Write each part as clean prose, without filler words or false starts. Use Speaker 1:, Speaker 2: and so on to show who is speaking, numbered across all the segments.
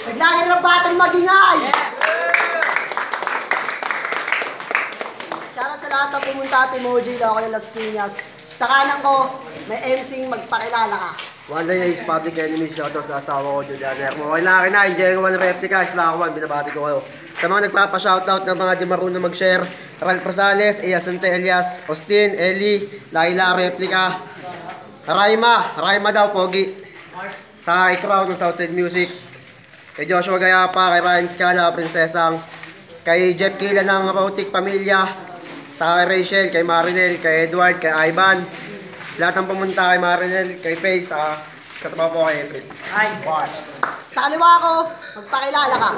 Speaker 1: Naglagay ng battle magingay! Shoutout sa lahat ng pumunta at emoji ako ng Las Piñas. Sa kanan ko, may MCing magpakilala ka.
Speaker 2: One day is public enemy, shoutout sa asawa ko, Juliana. Kung okay na akin na, enjoy ko ng replica, isla ako, binabati ko kayo. Sa mga nagpapa-shoutout ng mga di marunong mag-share, Ral Rosales, Asante Elias, Austin, Eli, Laila, replica, Raima daw, Pogi. Sa crowd ng Southside Music, kay Joshua Gayapa, kay Ryan Scala, Prinsesang, kay Jeff Kila ng Rotic Pamilya, sa kay Rachel, kay Marinel, kay Edward, kay Ivan, lahat ng pumunta kay Marinel, kay Faye, sa trabaho ko kay April.
Speaker 1: Ay, sa kaliwa ko, magpakilala ka.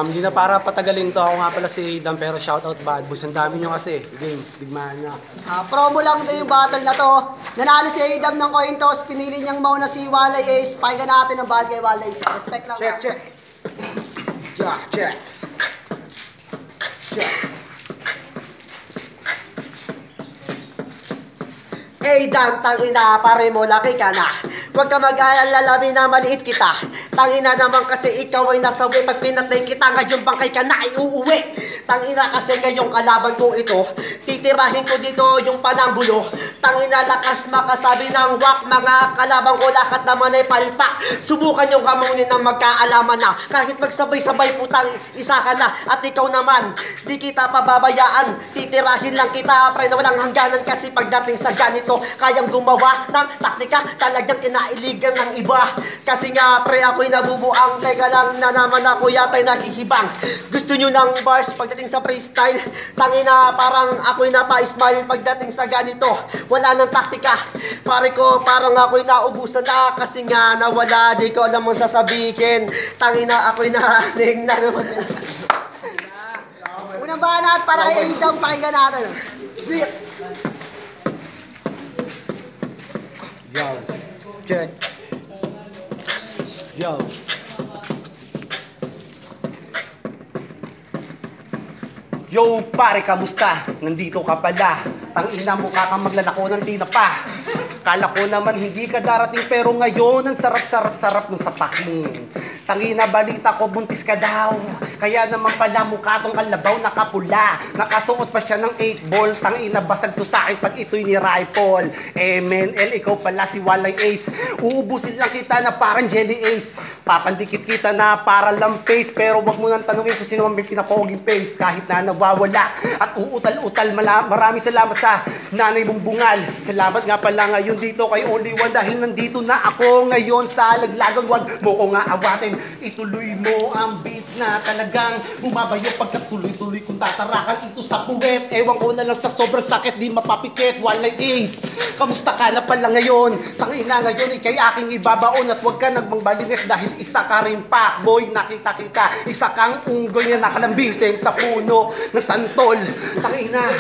Speaker 3: Hindi na para patagalin to. Ako nga pala si Aidan, pero shoutout Bad Boys. Ang dami nyo kasi. Game, digmaan nyo.
Speaker 1: Promo lang to yung battle na to. Nanalo si Adam ng coin toss. Pinili niyang mauna si Walay Ace. Pakinggan natin ang bad kay Walay Ace. Respect lang.
Speaker 2: Check. Yeah, check. Dan, tangina, pare mo, laki ka na. Huwag ka mag-aalala, na maliit kita. Tangina naman kasi ikaw ay nasawi. Pag pinatay kita, ngayon bangkay ka na, iuuwi. Tangina kasi ngayong kalaban ko ito. Titirahin ko dito yung pananggulo. Tangina, lakas makasabi ng wak. Mga kalaban ko, lahat naman ay palpak. Subukan yung kamunin ng magkaalaman na. Kahit magsabay-sabay putang, isa ka na. At ikaw naman, di kita pababayaan. Titirahin lang kita, pre, na walang hangganan. Kasi pagdating sa ganito, kayang gumawa ng taktika, talagang kinailigan ng iba. Kasi nga pre, ako'y nabubuang. Teka lang na naman ako yata'y naghihibang. Gusto nyo ng bars pagdating sa freestyle? Tangina, parang ako'y napa-smile pagdating sa ganito. Wala ng taktika. Pare ko, parang ako'y naubusan na. Kasi nga nawala, di ko alam mong sasabihin. Tangina, ako'y nahaling na naman. Unang banat para kay Adam, pakinggan natin.
Speaker 3: Yo. Check. Yo. Yo pare, kamusta? Nandito ka pala. Tangina, mukha kang maglalako ng tinapa. Kala ko naman hindi ka darating, pero ngayon ang sarap-sarap-sarap ng sapak mo. Tangina, balita ko buntis ka daw. Kaya naman pala mukha tong kalabaw nakapula. Nakasuot pa siya ng 8 ball. Tangina, basag to sa akin pag ito'y ni rifle. MNL, ikaw pala si Walay Ace. Uubusin lang kita na parang Jelly Ace. Papandikit kita na para lang face. Pero wag mo nang tanungin kung sino ang may pinapoging face. Kahit na nawawala at uutal-utal. Maraming salamat sa nanay mong bungal. Salamat nga pala ngayon dito kay Only One. Dahil nandito na ako ngayon sa laglagan. Wag mo ko nga awatin. Ituloy mo ang beat na talagang bumabayo pagkat tuloy-tuloy kung tatarakan ito sa puwet. Ewan ko na lang sa sobrang sakit, di mapapikit. Walay Ace, kamusta ka na pala ngayon? Tangina ngayon, ikay aking ibabaon at huwag ka nagmangbalines dahil isa ka rin pa. Boy, nakita kita, isa kang unggoy na nakalambitin sa puno ng santol. Tangina,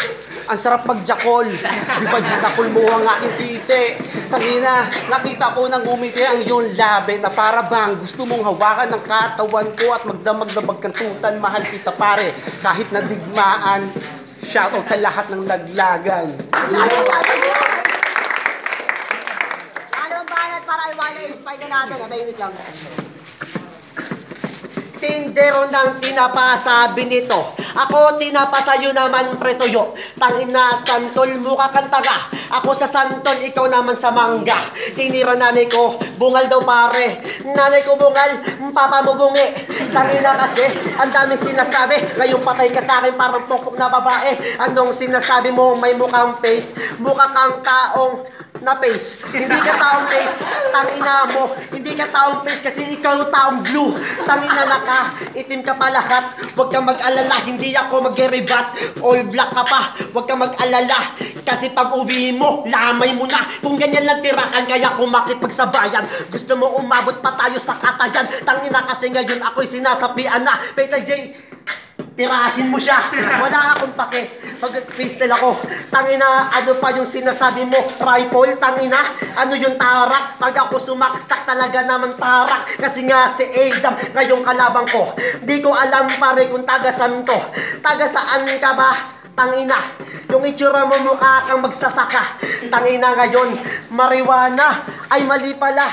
Speaker 3: ang sarap magjakol. Di ba jakol mo ang aking tite? Tangina, nakita ko nang umiti ang iyong labi na para bang gusto mong hawakan ng katawan ko at magdamag na magkantutan. Mahal kita pare, kahit na digmaan. Shoutout sa lahat ng laglagan.
Speaker 1: Anong banat para kay Walay Ace? Pakinggan natin. Natahimik lang. Tindero ng tinapa, sabi nito. Ako tinapa sa'yo naman pretuyo. Tangina santol, mukha kang taga. Ako sa santol, ikaw naman sa mangga. Tinira nanay ko, bungal daw pare. Nanay ko bungal, papa mo bungi. Tangina kasi, ang daming sinasabi. Ngayong patay ka sa akin, parang pokpok na babae. Anong sinasabi mo, may mukhang face? Mukha kang taong na face. Hindi ka taong face, tangina mo. Hindi ka taong face kasi ikaw taong blue. Tangina na ka, itim ka pa lahat. Huwag kang mag-alala, hindi ako mag-rebat. All black ka pa, huwag kang mag-alala. Kasi pag uwi mo, lamay mo na. Kung ganyan lang tirakan, kaya kung makipagsabayan. Gusto mo umabot pa tayo sa katayan. Tangina kasi ngayon ako'y sinasapian na. Peter J, tirahin mo siya. Wala akong pake. Mag-freestyle ako. Tangina, ano pa yung sinasabi mo? Rifle, tangina. Ano yung tarak? Pag ako sumaksak talaga naman tarak. Kasi nga si Adam, ngayong kalabang ko. Di ko alam pare kung taga saan to. Taga saan ka ba? Tangina, yung itsura mo mukha kang magsasaka. Tangina ngayon, marijuana ay mali pala.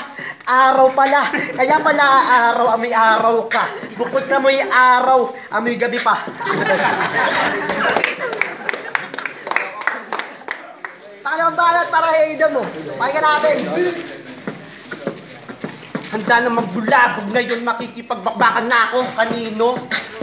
Speaker 2: Araw pala. Kaya pala araw, amoy araw ka. Bukod sa amoy araw, amoy gabi pa. Talang balat para Aida mo. Pakinggan natin.
Speaker 3: Handa namang bulabog ngayon, makikipagbakbakan na ako kanino.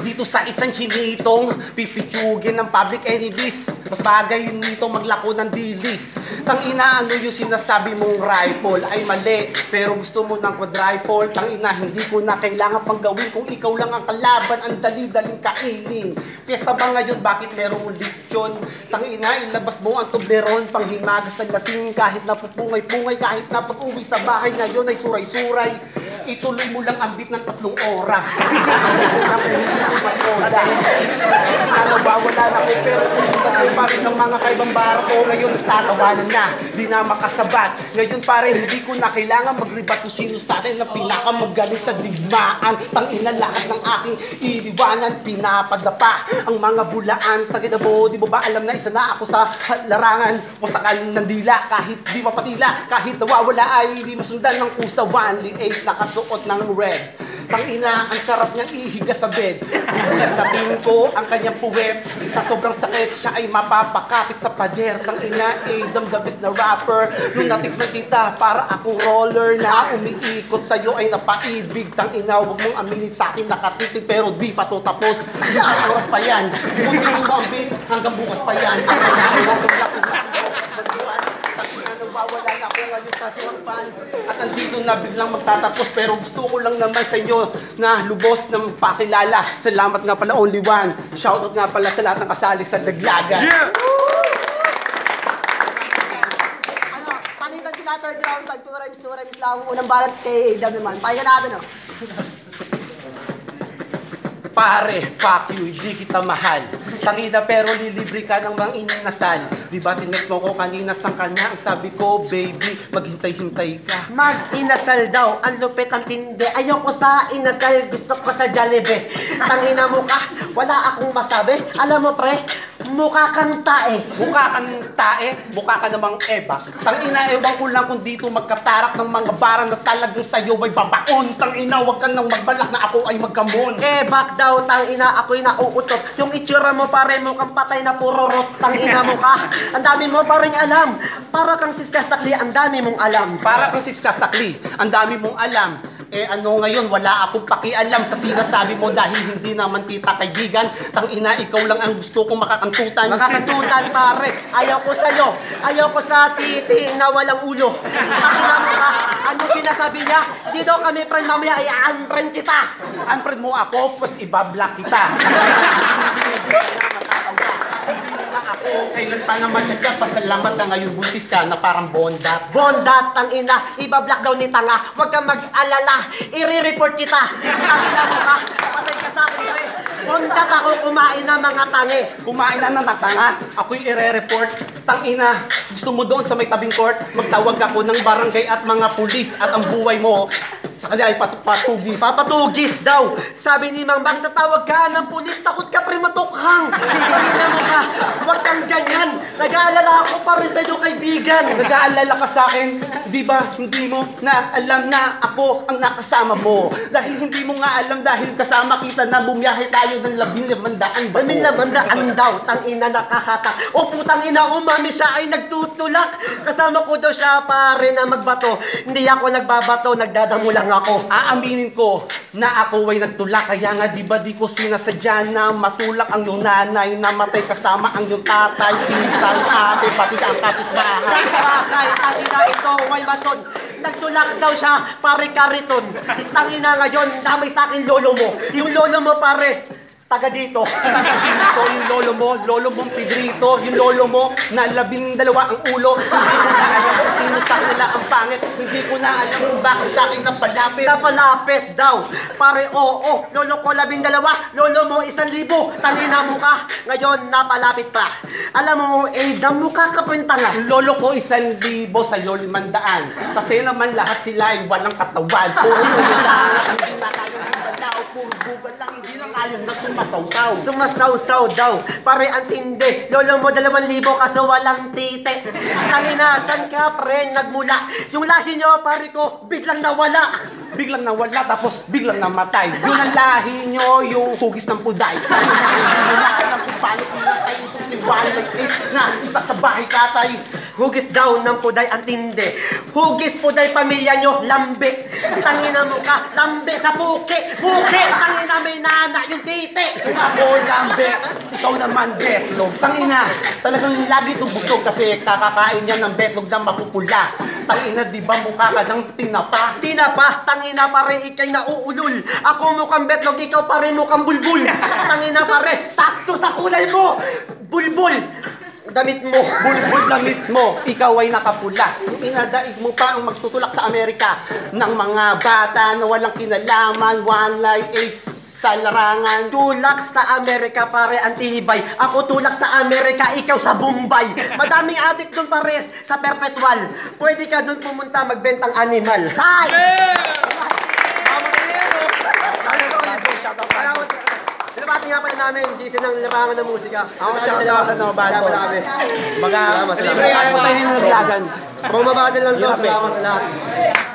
Speaker 3: Dito sa isang chinitong pipitsugin ng public enemies. Mas bagay yun nito maglako ng dilis. Tangina, ano yung sinasabi mong rifle ay mali, pero gusto mo ng quadruple. Tangina, hindi ko na kailangan pang gawin kung ikaw lang ang kalaban, ang dali-daling kainin. Fiesta ba ngayon, bakit merong lechon? Tangina, ilabas mo ang tubleron, panghimagas sa lasing, kahit na pupungay-pungay, kahit na pag-uwi sa bahay ngayon ay suray-suray. Ituloy mo lang ang beat ng 3 oras. Nawawala na ako, pero kung pa rin ng mga kaibang baro ko ngayon nagtatawanan na, di na makasabat. Ngayon pare, hindi ko na kailangan magribat kung sino sa atin na pinakamagaling sa digmaan. Tangina lahat ng aking iniwanan, pinapadapa ang mga bulaan. Tagina mo, di mo ba alam na isa na ako sa larangan o sakal ng dila, kahit di mapatila, kahit nawawala ay hindi masundan ng kusa. 1-8 nakasuot ng red. Tangina, ang sarap niyang ihiga sa bed. Pagdating ko ang kanyang puwet, sa sobrang sakit siya ay mapapakapit sa pader. Tangina, the best na rapper. Nung natikman kita, para akong roller na umiikot sa'yo ay napaibig. Tangina, huwag mong aminin sa akin nakatitig, pero di pa to tapos. Ilang oras pa yan. Kung mo ang beat, hanggang bukas pa yan. Nawawala na ako ngayon sa harapan at andito na biglang magtatapos, pero gusto ko lang naman sa inyo na lubos na magpakilala. Salamat nga pala Only One. Shoutout nga pala sa lahat ng kasali sa Laglagan.
Speaker 1: Yeah!
Speaker 2: Ano, palitan sila third round, pag 2 rhymes lang. Unang balat kay Aida naman. Pakinggan natin, oh.
Speaker 3: Pare, fuck you, hindi kita mahal. Tangina pero lilibre ka ng mga inasal. Diba tinext mo ko kanina sang kanya, ang sabi ko, baby, maghintay-hintay ka.
Speaker 2: Mag-inasal daw, ang lupit ang tindi. Ayoko sa inasal, gusto ko sa Jollibee. Tangina mo ka, wala akong masabi. Alam mo pre, mukha kang tae.
Speaker 3: Mukha kang tae, mukha ka namang eba. Tangina, ewan ko lang kung dito magkatarak ng mga barang na talagang sa'yo ay babaon. Tangina, wag ka nang magbalak na ako ay magkamon.
Speaker 2: Bak daw, tangina, ako'y nauutot. Yung itsura mo pare, mukhang patay na puro rot. Tangina mo ka, ang dami mo paring alam. Para kang siskastakli, ang dami mong alam.
Speaker 3: Para kang siskastakli, ang dami mong alam. Ano ngayon, wala akong pakialam sa sinasabi mo dahil hindi naman kita kaibigan. Tangina, ikaw lang ang gusto kong makakantutan.
Speaker 2: Makakantutan pare, ayaw ko sa'yo. Ayaw ko sa titi na walang ulo. Tangina mo ka, ano sinasabi niya? Di daw kami friend, mamaya i-unfriend kita.
Speaker 3: Unfriend mo ako, pues ibablock kita. Ako, kailan pa naman yan, pasalamat na ngayon buntis ka na parang bondat.
Speaker 2: Bondat, tangina, ibablock daw ni tanga. Huwag kang mag-alala, i-report kita. Tangina mo ka, patay ka sa akin pre. Bondat ako kumain ng mga tangi.
Speaker 3: Kumain na ng tanga, ako'y ire-report. Tangina, gusto mo doon sa may tabing court, magtawag ako ng barangay at mga pulis at ang buhay mo sa kanya ay patugis.
Speaker 2: Papatugis daw. Sabi ni Mang Bang, tatawag ka ng pulis, takot ka pre matukhang. Tangina mo ka, huwag kang ganyan. Nag-aalala ako pa rin sa iyong kaibigan.
Speaker 3: Nag-aalala ka sa akin, di ba hindi mo na alam na ako ang nakasama mo? Dahil hindi mo nga alam dahil kasama kita na bumiyahe tayo ng 15,000 ba?
Speaker 2: 15,000 daw, tangina nakakata. O putang ina, umami siya ay nagtutulak. Kasama ko daw siya pare na magbato. Hindi ako nagbabato, nagdadamo lang ako.
Speaker 3: Aaminin ko na ako ay nagtulak, kaya nga di ba di ko sinasadya na matulak ang iyong nanay, namatay kasama ang iyong tatay, pinsan, ate, pati ang kapitbahay.
Speaker 2: Bakay, tangina ito, way maton. Nagtulak daw siya, pare kariton. Tangina ngayon, damay sa akin lolo mo. Yung lolo mo pare, taga dito.
Speaker 3: Yung lolo mong Pedrito, yung lolo mo na 12 ang ulo. Hindi ko na alam kung sino sa kanila ang pangit. Hindi ko na alam kung bakit sa akin napalapit.
Speaker 2: Napalapit daw. Pare, oo. Lolo ko 12, lolo mo 1,000. Tangina mo ka. Ngayon, napalapit pa. Alam mo, dam mo ka kapintanga.
Speaker 3: Yung lolo ko 1,000 sa 500. Kasi naman lahat sila ay walang katawan. Puro lang, hindi na kayang gumalaw. puro bugat lang, hindi lang kayang na sumasawsaw.
Speaker 2: Sumasawsaw daw, pare ang tindi. Lolo mo 2,000 kaso walang tite. Tanginasan ka pre, nagmula. Yung lahi nyo pare ko, biglang nawala.
Speaker 3: Biglang nawala, tapos biglang namatay. Yun ang lahi nyo, yung hugis ng puday. Hindi nyo na alam kung paano pinatay itong si Walay Ace na isa sa bahay katay.
Speaker 2: Hugis daw ng puday ang tindi. Hugis puday pamilya nyo, lambi. Tangina mo ka, lambi sa puke. Puke, tangina may nana yung tite.
Speaker 3: Kung ako lambe, ikaw naman betlog. Tangina, talagang lagi itong busog kasi kakakain yan ng betlog na mapupula. Tangina, di ba mukha ka ng tinapa?
Speaker 2: Tinapa, tangina pare, ikay nauulol. Ako mukhang betlog, ikaw pare mukhang bulbul. Tangina pare, sakto sa kulay mo. Bulbul, damit mo.
Speaker 3: Bulbul damit mo, ikaw ay nakapula. Inadaig mo pa ang magtutulak sa Amerika ng mga bata na walang kinalaman, Walay Ace sa larangan.
Speaker 2: Tulak sa Amerika pare ang tibay. Ako tulak sa Amerika, ikaw sa Bombay. Madaming adik doon pare sa perpetual. Pwede ka doon pumunta magbentang animal. Tay! Pinabati nga pala namin, GC ng larangan ng musika.
Speaker 3: Ako shoutout na bad boss. Mga
Speaker 2: Salamat.
Speaker 3: libre ako sa inyo ng vlogan.
Speaker 2: Pumabati lang to, salamat sa lahat.